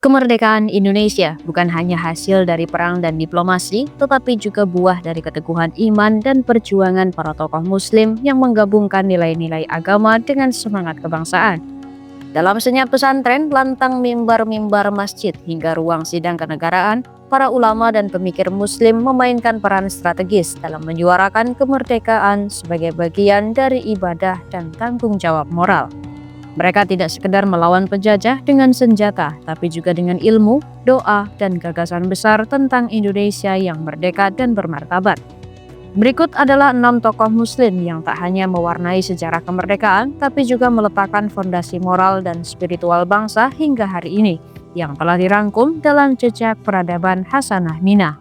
Kemerdekaan Indonesia bukan hanya hasil dari perang dan diplomasi, tetapi juga buah dari keteguhan iman dan perjuangan para tokoh Muslim yang menggabungkan nilai-nilai agama dengan semangat kebangsaan. Dalam senyap pesantren, lantang mimbar-mimbar masjid hingga ruang sidang kenegaraan, para ulama dan pemikir Muslim memainkan peran strategis dalam menyuarakan kemerdekaan sebagai bagian dari ibadah dan tanggung jawab moral. Mereka tidak sekedar melawan penjajah dengan senjata, tapi juga dengan ilmu, doa, dan gagasan besar tentang Indonesia yang merdeka dan bermartabat. Berikut adalah 6 tokoh Muslim yang tak hanya mewarnai sejarah kemerdekaan, tapi juga meletakkan fondasi moral dan spiritual bangsa hingga hari ini, yang telah dirangkum dalam jejak peradaban Hasanah Minah.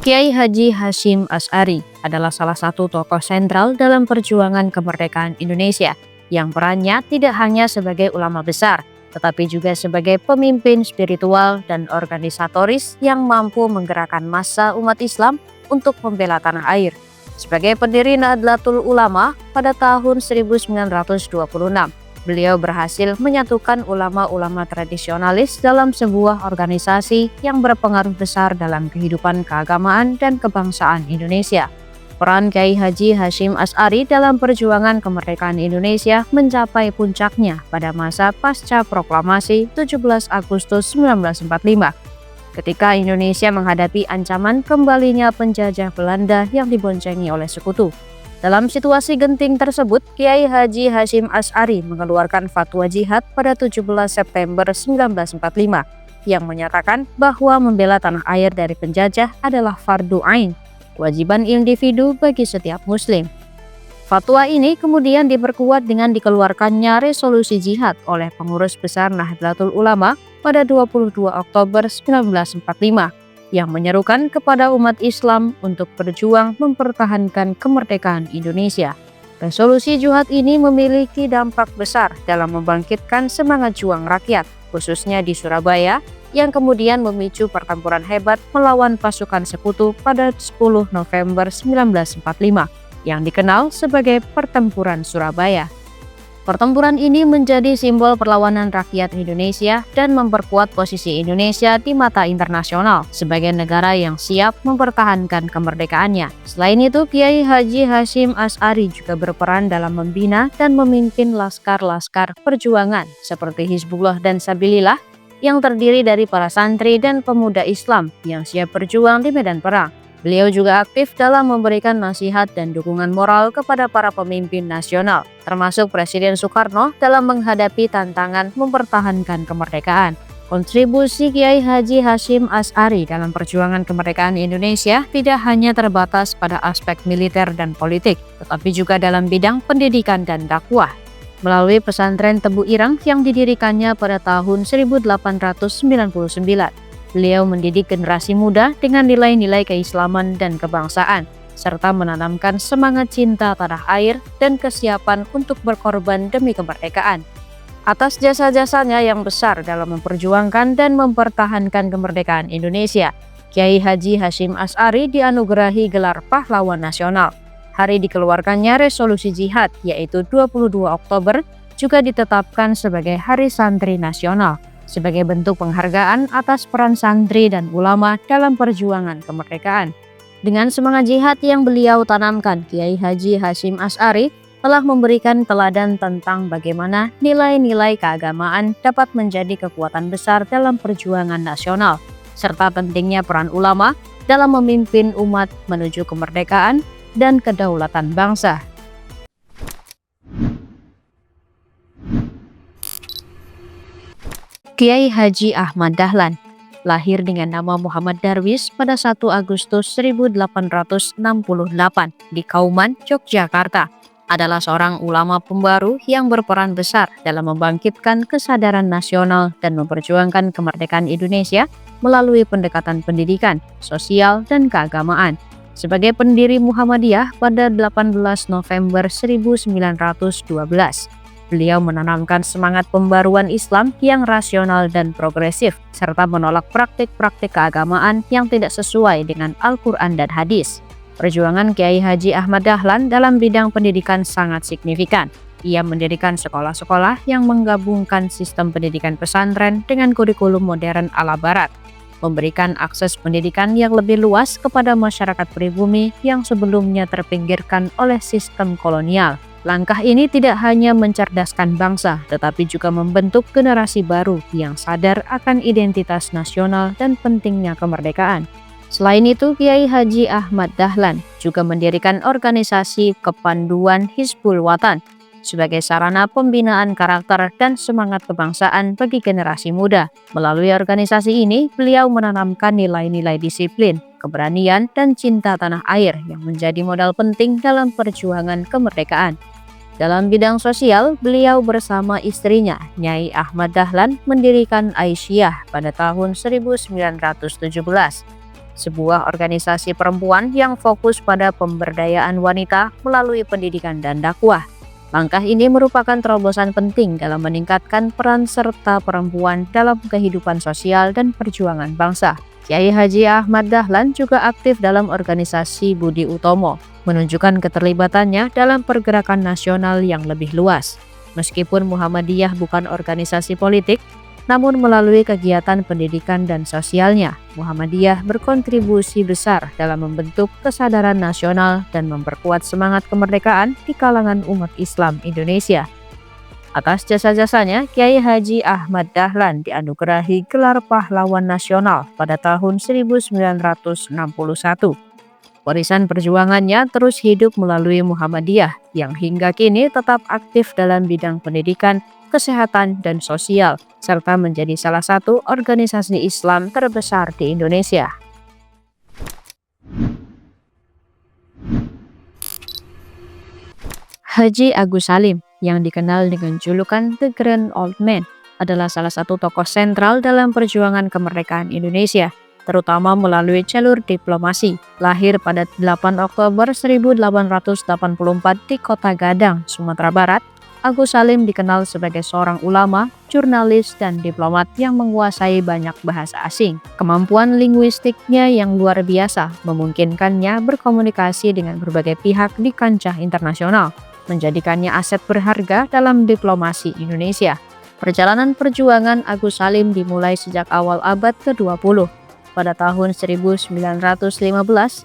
Kiai Haji Hasyim Asy'ari adalah salah satu tokoh sentral dalam perjuangan kemerdekaan Indonesia yang perannya tidak hanya sebagai ulama besar, tetapi juga sebagai pemimpin spiritual dan organisatoris yang mampu menggerakkan massa umat Islam untuk membela tanah air. Sebagai pendiri Nahdlatul Ulama pada tahun 1926, beliau berhasil menyatukan ulama-ulama tradisionalis dalam sebuah organisasi yang berpengaruh besar dalam kehidupan keagamaan dan kebangsaan Indonesia. Peran Kiai Haji Hasyim Asy'ari dalam perjuangan kemerdekaan Indonesia mencapai puncaknya pada masa pasca proklamasi 17 Agustus 1945, ketika Indonesia menghadapi ancaman kembalinya penjajah Belanda yang diboncengi oleh sekutu. Dalam situasi genting tersebut, Kiai Haji Hasyim Asy'ari mengeluarkan fatwa jihad pada 17 September 1945 yang menyatakan bahwa membela tanah air dari penjajah adalah fardu ain, kewajiban individu bagi setiap muslim. Fatwa ini kemudian diperkuat dengan dikeluarkannya resolusi jihad oleh pengurus besar Nahdlatul Ulama pada 22 Oktober 1945. Yang menyerukan kepada umat Islam untuk berjuang mempertahankan kemerdekaan Indonesia. Resolusi jihad ini memiliki dampak besar dalam membangkitkan semangat juang rakyat, khususnya di Surabaya, yang kemudian memicu pertempuran hebat melawan pasukan sekutu pada 10 November 1945, yang dikenal sebagai Pertempuran Surabaya. Pertempuran ini menjadi simbol perlawanan rakyat Indonesia dan memperkuat posisi Indonesia di mata internasional sebagai negara yang siap mempertahankan kemerdekaannya. Selain itu, Kiai Haji Hasyim Asy'ari juga berperan dalam membina dan memimpin laskar-laskar perjuangan seperti Hizbullah dan Sabilillah yang terdiri dari para santri dan pemuda Islam yang siap berjuang di medan perang. Beliau juga aktif dalam memberikan nasihat dan dukungan moral kepada para pemimpin nasional, termasuk Presiden Soekarno dalam menghadapi tantangan mempertahankan kemerdekaan. Kontribusi Kiai Haji Hasyim Asy'ari dalam perjuangan kemerdekaan Indonesia tidak hanya terbatas pada aspek militer dan politik, tetapi juga dalam bidang pendidikan dan dakwah. Melalui pesantren Tebu Ireng yang didirikannya pada tahun 1899, beliau mendidik generasi muda dengan nilai-nilai keislaman dan kebangsaan, serta menanamkan semangat cinta tanah air dan kesiapan untuk berkorban demi kemerdekaan. Atas jasa-jasanya yang besar dalam memperjuangkan dan mempertahankan kemerdekaan Indonesia, Kiai Haji Hasyim Asy'ari dianugerahi gelar Pahlawan Nasional. Hari dikeluarkannya resolusi jihad, yaitu 22 Oktober, juga ditetapkan sebagai Hari Santri Nasional, sebagai bentuk penghargaan atas peran santri dan ulama dalam perjuangan kemerdekaan. Dengan semangat jihad yang beliau tanamkan, Kiai Haji Hasyim Asy'ari telah memberikan teladan tentang bagaimana nilai-nilai keagamaan dapat menjadi kekuatan besar dalam perjuangan nasional, serta pentingnya peran ulama dalam memimpin umat menuju kemerdekaan dan kedaulatan bangsa. Kiai Haji Ahmad Dahlan lahir dengan nama Muhammad Darwis pada 1 Agustus 1868 di Kauman, Yogyakarta. Adalah seorang ulama pembaru yang berperan besar dalam membangkitkan kesadaran nasional dan memperjuangkan kemerdekaan Indonesia melalui pendekatan pendidikan, sosial, dan keagamaan. Sebagai pendiri Muhammadiyah pada 18 November 1912, beliau menanamkan semangat pembaruan Islam yang rasional dan progresif, serta menolak praktik-praktik keagamaan yang tidak sesuai dengan Al-Quran dan hadis. Perjuangan Kiai Haji Ahmad Dahlan dalam bidang pendidikan sangat signifikan. Ia mendirikan sekolah-sekolah yang menggabungkan sistem pendidikan pesantren dengan kurikulum modern ala barat, memberikan akses pendidikan yang lebih luas kepada masyarakat pribumi yang sebelumnya terpinggirkan oleh sistem kolonial. Langkah ini tidak hanya mencerdaskan bangsa, tetapi juga membentuk generasi baru yang sadar akan identitas nasional dan pentingnya kemerdekaan. Selain itu, Kiai Haji Ahmad Dahlan juga mendirikan organisasi Kepanduan Hizbul Wathan sebagai sarana pembinaan karakter dan semangat kebangsaan bagi generasi muda. Melalui organisasi ini, beliau menanamkan nilai-nilai disiplin, keberanian, dan cinta tanah air yang menjadi modal penting dalam perjuangan kemerdekaan. Dalam bidang sosial, beliau bersama istrinya, Nyai Ahmad Dahlan, mendirikan Aisyah pada tahun 1917, sebuah organisasi perempuan yang fokus pada pemberdayaan wanita melalui pendidikan dan dakwah. Langkah ini merupakan terobosan penting dalam meningkatkan peran serta perempuan dalam kehidupan sosial dan perjuangan bangsa. Kiai Haji Ahmad Dahlan juga aktif dalam organisasi Budi Utomo, menunjukkan keterlibatannya dalam pergerakan nasional yang lebih luas. Meskipun Muhammadiyah bukan organisasi politik, namun melalui kegiatan pendidikan dan sosialnya, Muhammadiyah berkontribusi besar dalam membentuk kesadaran nasional dan memperkuat semangat kemerdekaan di kalangan umat Islam Indonesia. Atas jasa-jasanya, Kiai Haji Ahmad Dahlan dianugerahi gelar Pahlawan Nasional pada tahun 1961. Warisan perjuangannya terus hidup melalui Muhammadiyah yang hingga kini tetap aktif dalam bidang pendidikan, kesehatan, dan sosial, serta menjadi salah satu organisasi Islam terbesar di Indonesia. Haji Agus Salim, yang dikenal dengan julukan The Grand Old Man, adalah salah satu tokoh sentral dalam perjuangan kemerdekaan Indonesia, terutama melalui jalur diplomasi. Lahir pada 8 Oktober 1884 di Kota Gadang, Sumatera Barat, Agus Salim dikenal sebagai seorang ulama, jurnalis, dan diplomat yang menguasai banyak bahasa asing. Kemampuan linguistiknya yang luar biasa memungkinkannya berkomunikasi dengan berbagai pihak di kancah internasional, menjadikannya aset berharga dalam diplomasi Indonesia. Perjalanan perjuangan Agus Salim dimulai sejak awal abad ke-20. Pada tahun 1915,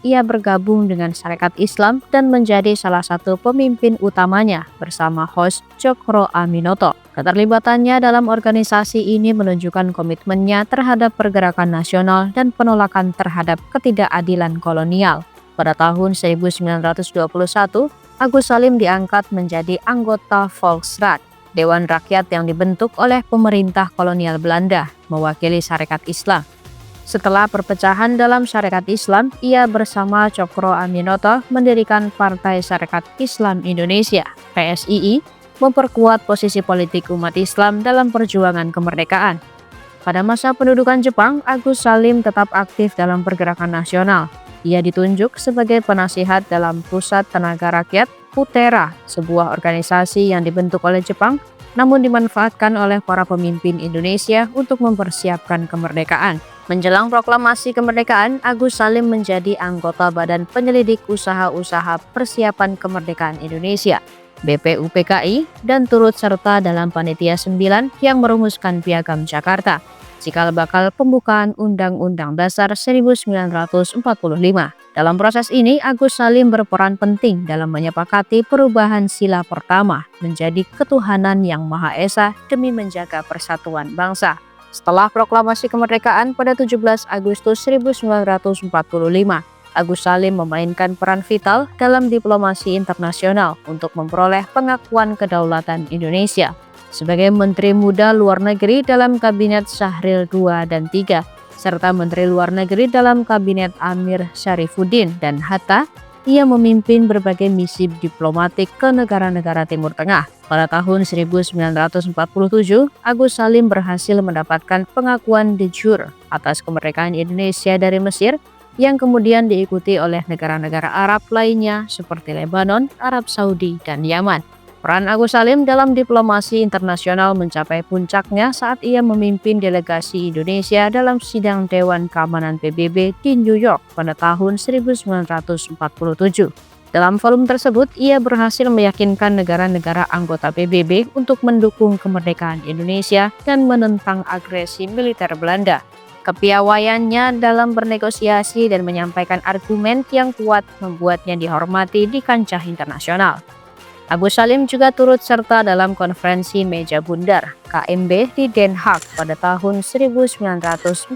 ia bergabung dengan Sarekat Islam dan menjadi salah satu pemimpin utamanya bersama host Cokro Aminoto. Keterlibatannya dalam organisasi ini menunjukkan komitmennya terhadap pergerakan nasional dan penolakan terhadap ketidakadilan kolonial. Pada tahun 1921, Agus Salim diangkat menjadi anggota Volksraad, Dewan Rakyat yang dibentuk oleh pemerintah kolonial Belanda, mewakili Sarekat Islam. Setelah perpecahan dalam Sarekat Islam, ia bersama Cokro Aminoto mendirikan Partai Sarekat Islam Indonesia (PSII), memperkuat posisi politik umat Islam dalam perjuangan kemerdekaan. Pada masa pendudukan Jepang, Agus Salim tetap aktif dalam pergerakan nasional. Ia ditunjuk sebagai penasihat dalam Pusat Tenaga Rakyat Putera, sebuah organisasi yang dibentuk oleh Jepang, namun dimanfaatkan oleh para pemimpin Indonesia untuk mempersiapkan kemerdekaan. Menjelang proklamasi kemerdekaan, Agus Salim menjadi anggota Badan Penyelidik Usaha-Usaha Persiapan Kemerdekaan Indonesia (BPUPKI) dan turut serta dalam Panitia 9 yang merumuskan Piagam Jakarta, cikal bakal pembukaan Undang-Undang Dasar 1945. Dalam proses ini, Agus Salim berperan penting dalam menyepakati perubahan sila pertama menjadi ketuhanan yang Maha Esa demi menjaga persatuan bangsa. Setelah proklamasi kemerdekaan pada 17 Agustus 1945, Agus Salim memainkan peran vital dalam diplomasi internasional untuk memperoleh pengakuan kedaulatan Indonesia. Sebagai Menteri Muda Luar Negeri dalam Kabinet Syahril II dan III, serta Menteri Luar Negeri dalam Kabinet Amir Syarifuddin dan Hatta, ia memimpin berbagai misi diplomatik ke negara-negara Timur Tengah. Pada tahun 1947, Agus Salim berhasil mendapatkan pengakuan de jure atas kemerdekaan Indonesia dari Mesir, yang kemudian diikuti oleh negara-negara Arab lainnya seperti Lebanon, Arab Saudi, dan Yaman. Peran Agus Salim dalam diplomasi internasional mencapai puncaknya saat ia memimpin delegasi Indonesia dalam sidang Dewan Keamanan PBB di New York pada tahun 1947. Dalam forum tersebut, ia berhasil meyakinkan negara-negara anggota PBB untuk mendukung kemerdekaan Indonesia dan menentang agresi militer Belanda. Kepiawaiannya dalam bernegosiasi dan menyampaikan argumen yang kuat membuatnya dihormati di kancah internasional. Agus Salim juga turut serta dalam konferensi Meja Bundar (KMB) di Den Haag pada tahun 1949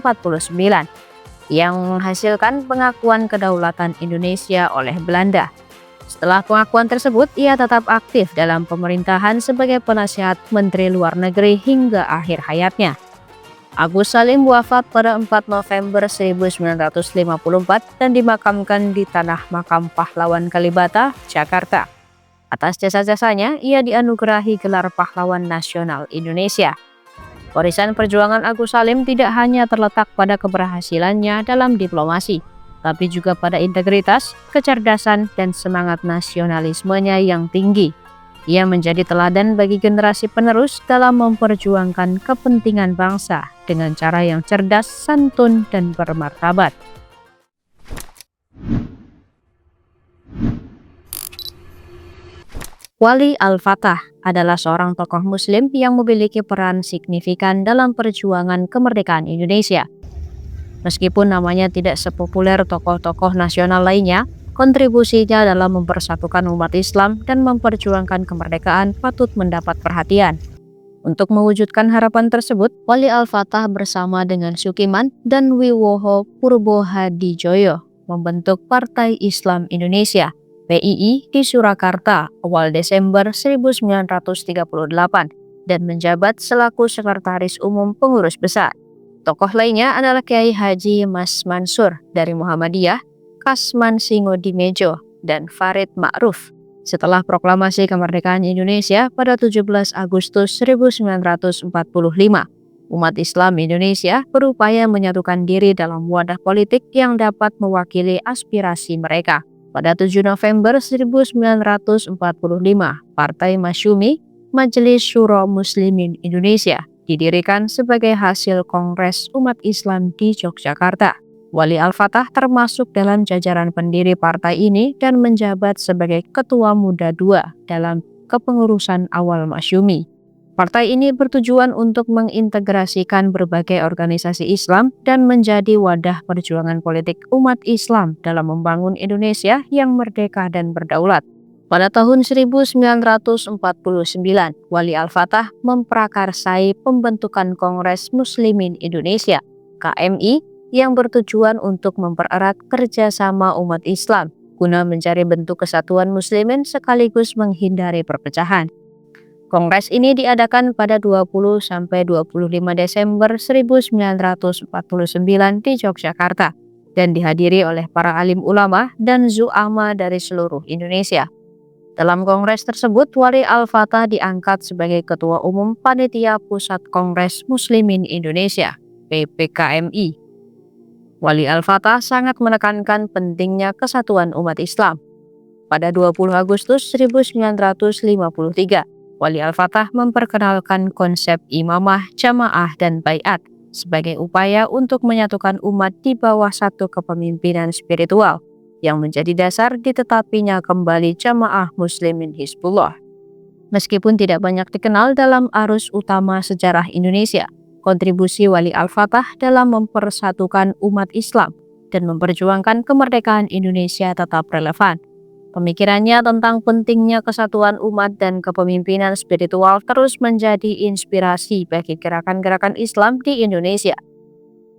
yang menghasilkan pengakuan kedaulatan Indonesia oleh Belanda. Setelah pengakuan tersebut, ia tetap aktif dalam pemerintahan sebagai penasihat Menteri Luar Negeri hingga akhir hayatnya. Agus Salim wafat pada 4 November 1954 dan dimakamkan di Tanah Makam Pahlawan Kalibata, Jakarta. Atas jasa-jasanya, ia dianugerahi gelar Pahlawan Nasional Indonesia. Warisan perjuangan Agus Salim tidak hanya terletak pada keberhasilannya dalam diplomasi, tapi juga pada integritas, kecerdasan, dan semangat nasionalismenya yang tinggi. Ia menjadi teladan bagi generasi penerus dalam memperjuangkan kepentingan bangsa dengan cara yang cerdas, santun, dan bermartabat. Wali Al-Fatah adalah seorang tokoh Muslim yang memiliki peran signifikan dalam perjuangan kemerdekaan Indonesia. Meskipun namanya tidak sepopuler tokoh-tokoh nasional lainnya, kontribusinya dalam mempersatukan umat Islam dan memperjuangkan kemerdekaan patut mendapat perhatian. Untuk mewujudkan harapan tersebut, Wali Al-Fatah bersama dengan Sukiman dan Wiwoho Purbohadijoyo membentuk Partai Islam Indonesia (PII) di Surakarta awal Desember 1938 dan menjabat selaku Sekretaris Umum Pengurus Besar. Tokoh lainnya adalah Kiai Haji Mas Mansur dari Muhammadiyah, Kasman Singodimedjo, dan Farid Ma'ruf. Setelah proklamasi kemerdekaan Indonesia pada 17 Agustus 1945, umat Islam Indonesia berupaya menyatukan diri dalam wadah politik yang dapat mewakili aspirasi mereka. Pada 7 November 1945, Partai Masyumi, Majelis Syuro Muslimin Indonesia, didirikan sebagai hasil Kongres Umat Islam di Yogyakarta. Wali Al-Fatah termasuk dalam jajaran pendiri partai ini dan menjabat sebagai Ketua Muda II dalam kepengurusan awal Masyumi. Partai ini bertujuan untuk mengintegrasikan berbagai organisasi Islam dan menjadi wadah perjuangan politik umat Islam dalam membangun Indonesia yang merdeka dan berdaulat. Pada tahun 1949, Wali Al-Fatah memprakarsai pembentukan Kongres Muslimin Indonesia (KMI) yang bertujuan untuk mempererat kerjasama umat Islam guna mencari bentuk kesatuan Muslimin sekaligus menghindari perpecahan. Kongres ini diadakan pada 20–25 Desember 1949 di Yogyakarta dan dihadiri oleh para alim ulama dan zu'ama dari seluruh Indonesia. Dalam kongres tersebut, Wali Al-Fatah diangkat sebagai Ketua Umum Panitia Pusat Kongres Muslimin Indonesia (PPKMI). Wali Al-Fatah sangat menekankan pentingnya kesatuan umat Islam. Pada 20 Agustus 1953, Wali Al-Fatah memperkenalkan konsep imamah, jamaah, dan baiat sebagai upaya untuk menyatukan umat di bawah satu kepemimpinan spiritual yang menjadi dasar ditetapinya kembali Jamaah Muslimin Hizbullah. Meskipun tidak banyak dikenal dalam arus utama sejarah Indonesia, kontribusi Wali Al-Fatah dalam mempersatukan umat Islam dan memperjuangkan kemerdekaan Indonesia tetap relevan. Pemikirannya tentang pentingnya kesatuan umat dan kepemimpinan spiritual terus menjadi inspirasi bagi gerakan-gerakan Islam di Indonesia.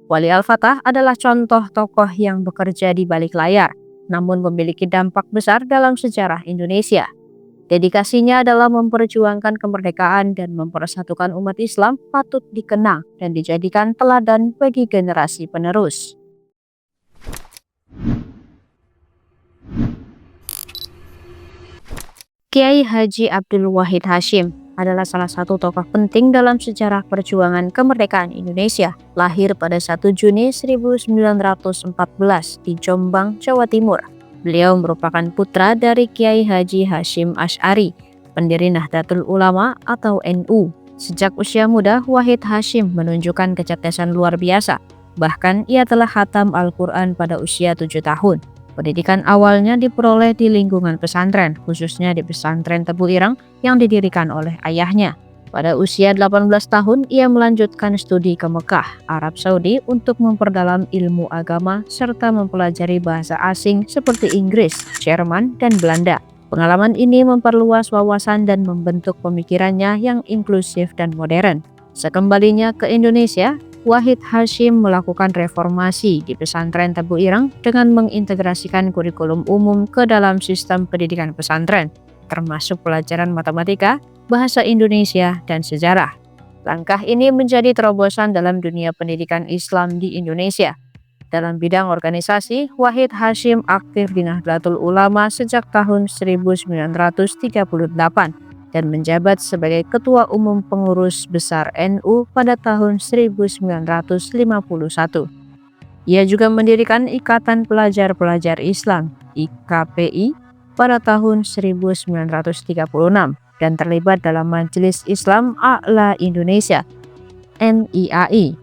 Wali Al-Fatah adalah contoh tokoh yang bekerja di balik layar, namun memiliki dampak besar dalam sejarah Indonesia. Dedikasinya dalam memperjuangkan kemerdekaan dan mempersatukan umat Islam patut dikenang dan dijadikan teladan bagi generasi penerus. Kiai Haji Abdul Wahid Hasyim adalah salah satu tokoh penting dalam sejarah perjuangan kemerdekaan Indonesia. Lahir pada 1 Juni 1914 di Jombang, Jawa Timur. Beliau merupakan putra dari Kiai Haji Hasyim Asy'ari, pendiri Nahdlatul Ulama atau NU. Sejak usia muda, Wahid Hasyim menunjukkan kecerdasan luar biasa. Bahkan ia telah khatam Al-Quran pada usia 7 tahun. Pendidikan awalnya diperoleh di lingkungan pesantren, khususnya di pesantren Tebu Ireng yang didirikan oleh ayahnya. Pada usia 18 tahun, ia melanjutkan studi ke Mekah, Arab Saudi untuk memperdalam ilmu agama serta mempelajari bahasa asing seperti Inggris, Jerman, dan Belanda. Pengalaman ini memperluas wawasan dan membentuk pemikirannya yang inklusif dan modern. Sekembalinya ke Indonesia, Wahid Hasyim melakukan reformasi di pesantren Tebu Ireng dengan mengintegrasikan kurikulum umum ke dalam sistem pendidikan pesantren, termasuk pelajaran matematika, bahasa Indonesia, dan sejarah. Langkah ini menjadi terobosan dalam dunia pendidikan Islam di Indonesia. Dalam bidang organisasi, Wahid Hasyim aktif di Nahdlatul Ulama sejak tahun 1938 dan menjabat sebagai Ketua Umum Pengurus Besar NU pada tahun 1951. Ia juga mendirikan Ikatan Pelajar-Pelajar Islam (IKPI) pada tahun 1936 dan terlibat dalam Majelis Islam A'la Indonesia (MIAI),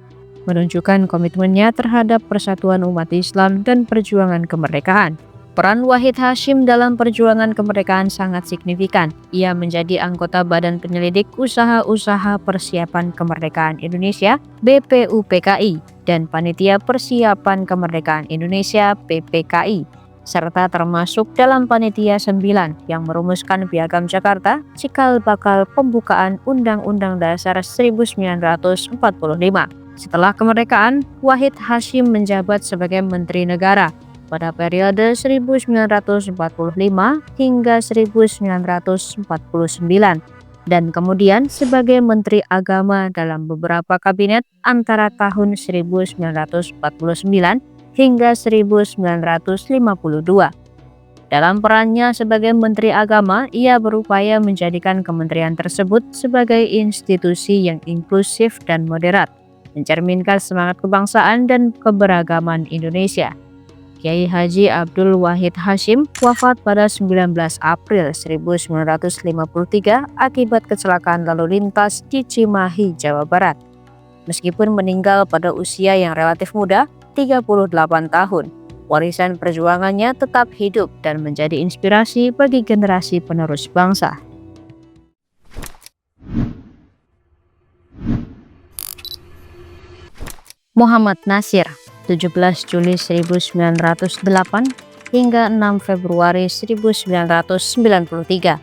menunjukkan komitmennya terhadap persatuan umat Islam dan perjuangan kemerdekaan. Peran Wahid Hasyim dalam perjuangan kemerdekaan sangat signifikan. Ia menjadi anggota Badan Penyelidik Usaha-Usaha Persiapan Kemerdekaan Indonesia (BPUPKI) dan Panitia Persiapan Kemerdekaan Indonesia (PPKI), serta termasuk dalam Panitia 9 yang merumuskan Piagam Jakarta cikal bakal pembukaan Undang-Undang Dasar 1945. Setelah kemerdekaan, Wahid Hasyim menjabat sebagai Menteri Negara pada periode 1945 hingga 1949 dan kemudian sebagai Menteri Agama dalam beberapa kabinet antara tahun 1949 hingga 1952. Dalam perannya sebagai Menteri Agama, ia berupaya menjadikan kementerian tersebut sebagai institusi yang inklusif dan moderat, mencerminkan semangat kebangsaan dan keberagaman Indonesia. Kiai Haji Abdul Wahid Hasyim wafat pada 19 April 1953 akibat kecelakaan lalu lintas di Cimahi, Jawa Barat. Meskipun meninggal pada usia yang relatif muda, 38 tahun, warisan perjuangannya tetap hidup dan menjadi inspirasi bagi generasi penerus bangsa. Muhammad Natsir, 17 Juli 1908 hingga 6 Februari 1993,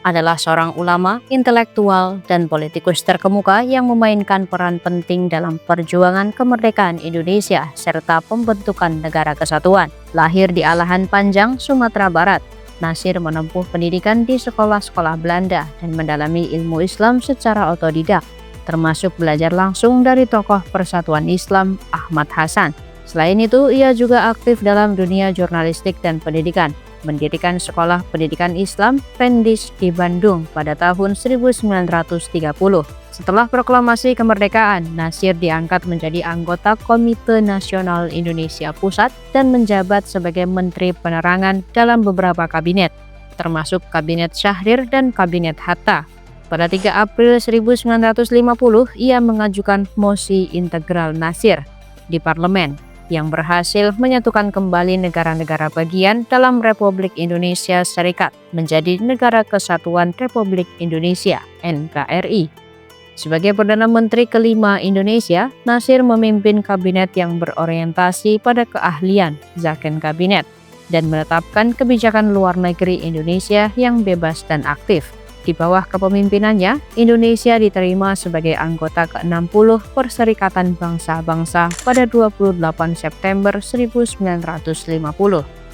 adalah seorang ulama, intelektual, dan politikus terkemuka yang memainkan peran penting dalam perjuangan kemerdekaan Indonesia serta pembentukan negara kesatuan. Lahir di Alahan Panjang, Sumatera Barat, Natsir menempuh pendidikan di sekolah-sekolah Belanda dan mendalami ilmu Islam secara otodidak, termasuk belajar langsung dari tokoh Persatuan Islam Ahmad Hasan. Selain itu, ia juga aktif dalam dunia jurnalistik dan pendidikan, mendirikan Sekolah Pendidikan Islam Pendis di Bandung pada tahun 1930. Setelah proklamasi kemerdekaan, Natsir diangkat menjadi anggota Komite Nasional Indonesia Pusat dan menjabat sebagai Menteri Penerangan dalam beberapa kabinet, termasuk Kabinet Syahrir dan Kabinet Hatta. Pada 3 April 1950, ia mengajukan mosi integral Natsir di parlemen yang berhasil menyatukan kembali negara-negara bagian dalam Republik Indonesia Serikat menjadi Negara Kesatuan Republik Indonesia (NKRI). Sebagai Perdana Menteri kelima Indonesia, Natsir memimpin kabinet yang berorientasi pada keahlian (Zakon Kabinet) dan menetapkan kebijakan luar negeri Indonesia yang bebas dan aktif. Di bawah kepemimpinannya, Indonesia diterima sebagai anggota ke-60 Perserikatan Bangsa-Bangsa pada 28 September 1950.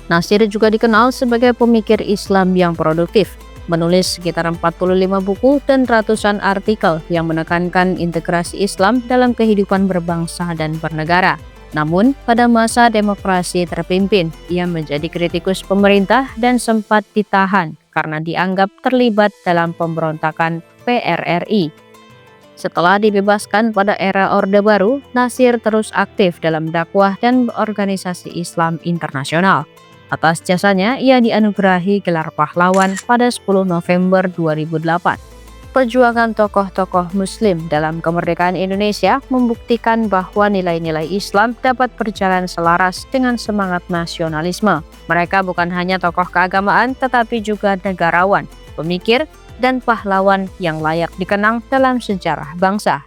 Natsir juga dikenal sebagai pemikir Islam yang produktif, menulis sekitar 45 buku dan ratusan artikel yang menekankan integrasi Islam dalam kehidupan berbangsa dan bernegara. Namun, pada masa demokrasi terpimpin, ia menjadi kritikus pemerintah dan sempat ditahan karena dianggap terlibat dalam pemberontakan PRRI. Setelah dibebaskan pada era Orde Baru, Natsir terus aktif dalam dakwah dan organisasi Islam internasional. Atas jasanya, ia dianugerahi gelar pahlawan pada 10 November 2008. Perjuangan tokoh-tokoh Muslim dalam kemerdekaan Indonesia membuktikan bahwa nilai-nilai Islam dapat berjalan selaras dengan semangat nasionalisme. Mereka bukan hanya tokoh keagamaan, tetapi juga negarawan, pemikir, dan pahlawan yang layak dikenang dalam sejarah bangsa.